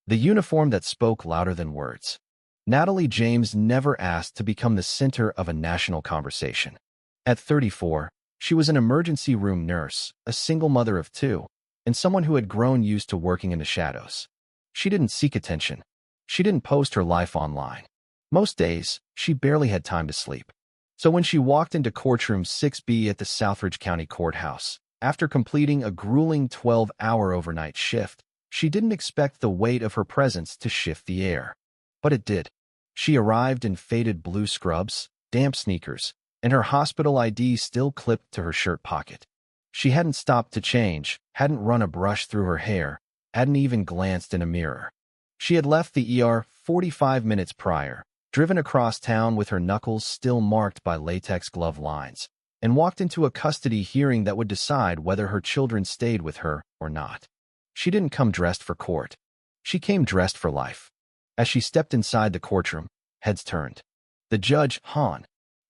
The uniform that spoke louder than words. Natalie James never asked to become the center of a national conversation. At 34, she was an emergency room nurse, a single mother of two, and someone who had grown used to working in the shadows. She didn't seek attention. She didn't post her life online. Most days, she barely had time to sleep. So when she walked into courtroom 6B at the Southridge County Courthouse, after completing a grueling 12-hour overnight shift, she didn't expect the weight of her presence to shift the air. But it did. She arrived in faded blue scrubs, damp sneakers, and her hospital ID still clipped to her shirt pocket. She hadn't stopped to change, hadn't run a brush through her hair, hadn't even glanced in a mirror. She had left the ER 45 minutes prior, driven across town with her knuckles still marked by latex glove lines, and walked into a custody hearing that would decide whether her children stayed with her or not. She didn't come dressed for court. She came dressed for life. As she stepped inside the courtroom, heads turned. The judge, Hon.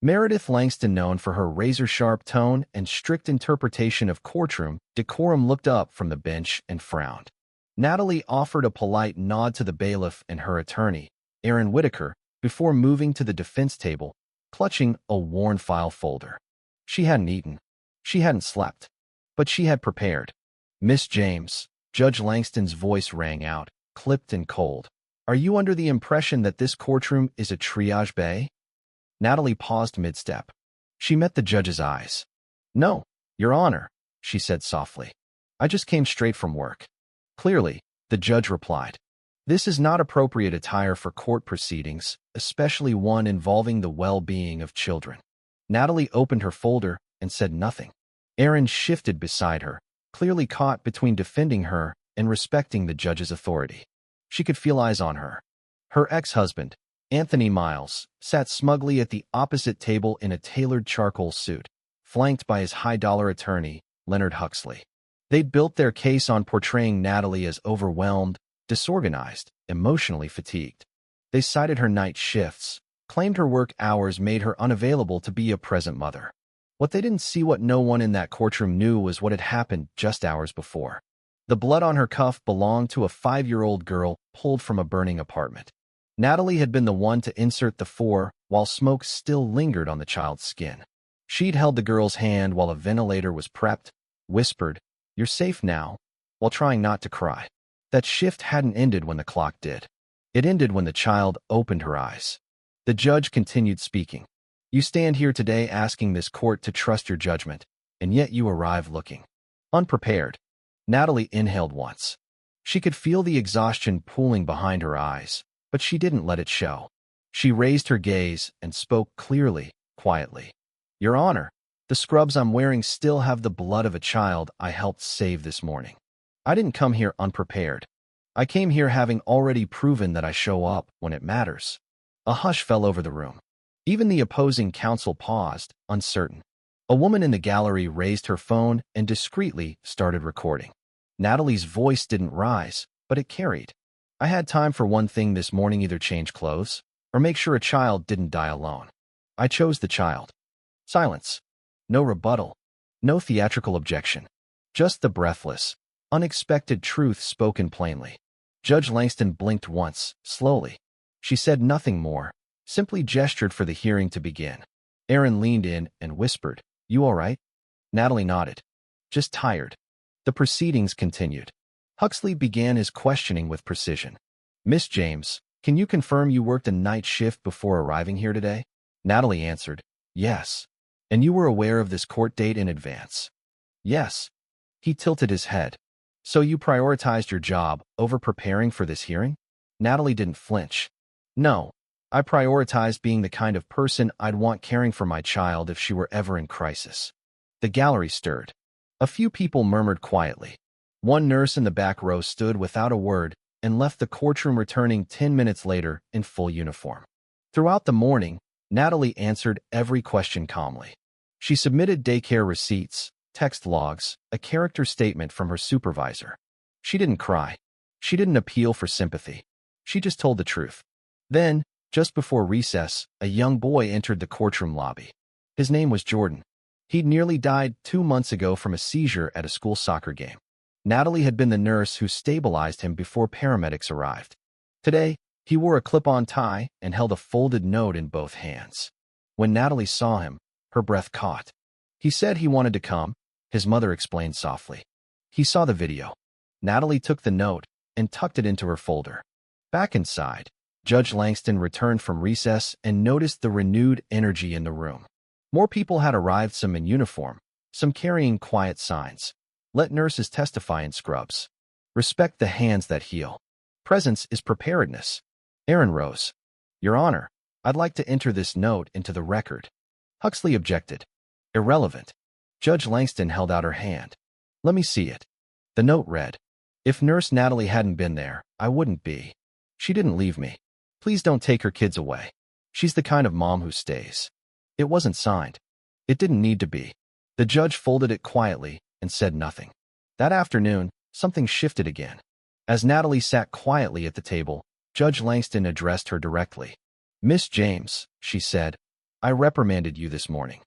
Meredith Langston, known for her razor-sharp tone and strict interpretation of courtroom decorum, looked up from the bench and frowned. Natalie offered a polite nod to the bailiff and her attorney, Aaron Whitaker, before moving to the defense table, clutching a worn file folder. She hadn't eaten. She hadn't slept. But she had prepared. "Miss James," Judge Langston's voice rang out, clipped and cold. "Are you under the impression that this courtroom is a triage bay?" Natalie paused mid-step. She met the judge's eyes. "No, Your Honor," she said softly. "I just came straight from work." "Clearly," the judge replied. "This is not appropriate attire for court proceedings, especially one involving the well-being of children." Natalie opened her folder and said nothing. Aaron shifted beside her, clearly caught between defending her and respecting the judge's authority. She could feel eyes on her. Her ex-husband, Anthony Miles, sat smugly at the opposite table in a tailored charcoal suit, flanked by his high-dollar attorney, Leonard Huxley. They'd built their case on portraying Natalie as overwhelmed, disorganized, emotionally fatigued. They cited her night shifts, claimed her work hours made her unavailable to be a present mother. What they didn't see, what no one in that courtroom knew, was what had happened just hours before. The blood on her cuff belonged to a 5-year-old girl pulled from a burning apartment. Natalie had been the one to insert the 4 while smoke still lingered on the child's skin. She'd held the girl's hand while a ventilator was prepped, whispered, "You're safe now," while trying not to cry. That shift hadn't ended when the clock did. It ended when the child opened her eyes. The judge continued speaking. "You stand here today asking this court to trust your judgment, and yet you arrive looking unprepared." Natalie inhaled once. She could feel the exhaustion pooling behind her eyes, but she didn't let it show. She raised her gaze and spoke clearly, quietly. "Your Honor, the scrubs I'm wearing still have the blood of a child I helped save this morning. I didn't come here unprepared. I came here having already proven that I show up when it matters." A hush fell over the room. Even the opposing counsel paused, uncertain. A woman in the gallery raised her phone and discreetly started recording. Natalie's voice didn't rise, but it carried. "I had time for one thing this morning: either change clothes or make sure a child didn't die alone. I chose the child." Silence. No rebuttal. No theatrical objection. Just the breathless, unexpected truth spoken plainly. Judge Langston blinked once, slowly. She said nothing more, simply gestured for the hearing to begin. Aaron leaned in and whispered, "You all right?" Natalie nodded. "Just tired." The proceedings continued. Huxley began his questioning with precision. "Miss James, can you confirm you worked a night shift before arriving here today?" Natalie answered, "Yes." "And you were aware of this court date in advance?" "Yes." He tilted his head. "So you prioritized your job over preparing for this hearing?" Natalie didn't flinch. "No. I prioritized being the kind of person I'd want caring for my child if she were ever in crisis." The gallery stirred. A few people murmured quietly. One nurse in the back row stood without a word and left the courtroom, returning 10 minutes later in full uniform. Throughout the morning, Natalie answered every question calmly. She submitted daycare receipts, text logs, a character statement from her supervisor. She didn't cry. She didn't appeal for sympathy. She just told the truth. Then, just before recess, a young boy entered the courtroom lobby. His name was Jordan. He'd nearly died 2 months ago from a seizure at a school soccer game. Natalie had been the nurse who stabilized him before paramedics arrived. Today, he wore a clip-on tie and held a folded note in both hands. When Natalie saw him, her breath caught. He said he wanted to come, his mother explained softly. He saw the video. Natalie took the note and tucked it into her folder. Back inside, Judge Langston returned from recess and noticed the renewed energy in the room. More people had arrived, some in uniform, some carrying quiet signs. Let nurses testify in scrubs. Respect the hands that heal. Presence is preparedness. Aaron rose. Your Honor, I'd like to enter this note into the record. Huxley objected. Irrelevant. Judge Langston held out her hand. Let me see it. The note read, if Nurse Natalie hadn't been there, I wouldn't be. She didn't leave me. Please don't take her kids away. She's the kind of mom who stays. It wasn't signed. It didn't need to be. The judge folded it quietly and said nothing. That afternoon, something shifted again. As Natalie sat quietly at the table, Judge Langston addressed her directly. Miss James, she said, I reprimanded you this morning.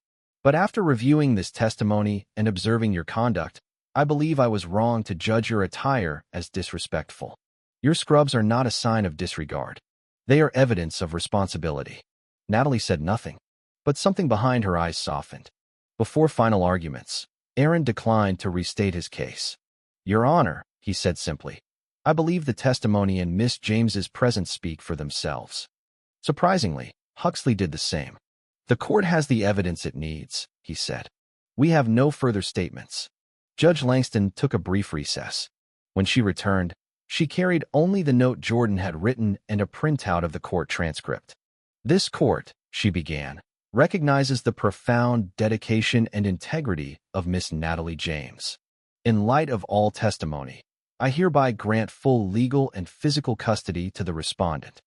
But after reviewing this testimony and observing your conduct, I believe I was wrong to judge your attire as disrespectful. Your scrubs are not a sign of disregard. They are evidence of responsibility. Natalie said nothing, but something behind her eyes softened. Before final arguments, Aaron declined to restate his case. Your Honor, he said simply, I believe the testimony and Miss James's presence speak for themselves. Surprisingly, Huxley did the same. The court has the evidence it needs, he said. We have no further statements. Judge Langston took a brief recess. When she returned, she carried only the note Jordan had written and a printout of the court transcript. This court, she began, recognizes the profound dedication and integrity of Miss Natalie James. In light of all testimony, I hereby grant full legal and physical custody to the respondent.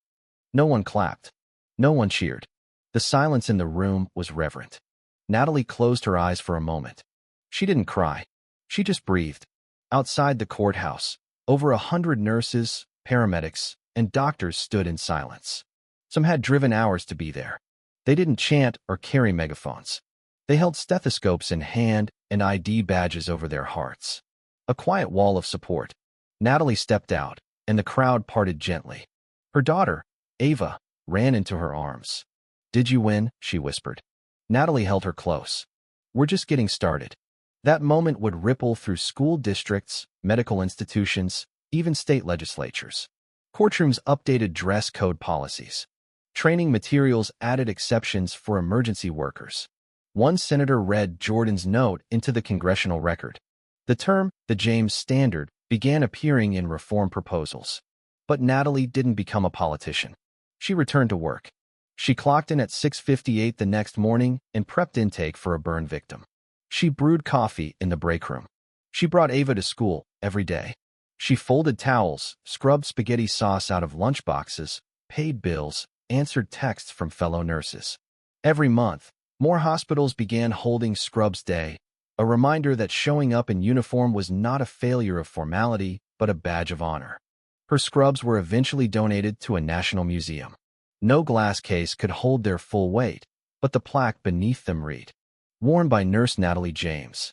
No one clapped. No one cheered. The silence in the room was reverent. Natalie closed her eyes for a moment. She didn't cry. She just breathed. Outside the courthouse, over 100 nurses, paramedics, and doctors stood in silence. Some had driven hours to be there. They didn't chant or carry megaphones. They held stethoscopes in hand and ID badges over their hearts. A quiet wall of support. Natalie stepped out, and the crowd parted gently. Her daughter, Ava, ran into her arms. Did you win? She whispered. Natalie held her close. We're just getting started. That moment would ripple through school districts, medical institutions, even state legislatures. Courtrooms updated dress code policies. Training materials added exceptions for emergency workers. One senator read Jordan's note into the congressional record. The term, the James Standard, began appearing in reform proposals. But Natalie didn't become a politician. She returned to work. She clocked in at 6:58 the next morning and prepped intake for a burn victim. She brewed coffee in the break room. She brought Ava to school every day. She folded towels, scrubbed spaghetti sauce out of lunchboxes, paid bills, answered texts from fellow nurses. Every month, more hospitals began holding Scrubs Day, a reminder that showing up in uniform was not a failure of formality, but a badge of honor. Her scrubs were eventually donated to a national museum. No glass case could hold their full weight, but the plaque beneath them read, worn by Nurse Natalie James,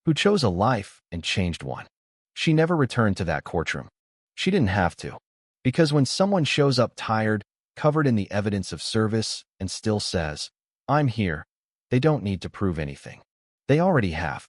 who chose a life and changed one. She never returned to that courtroom. She didn't have to. Because when someone shows up tired, covered in the evidence of service, and still says, I'm here, they don't need to prove anything. They already have.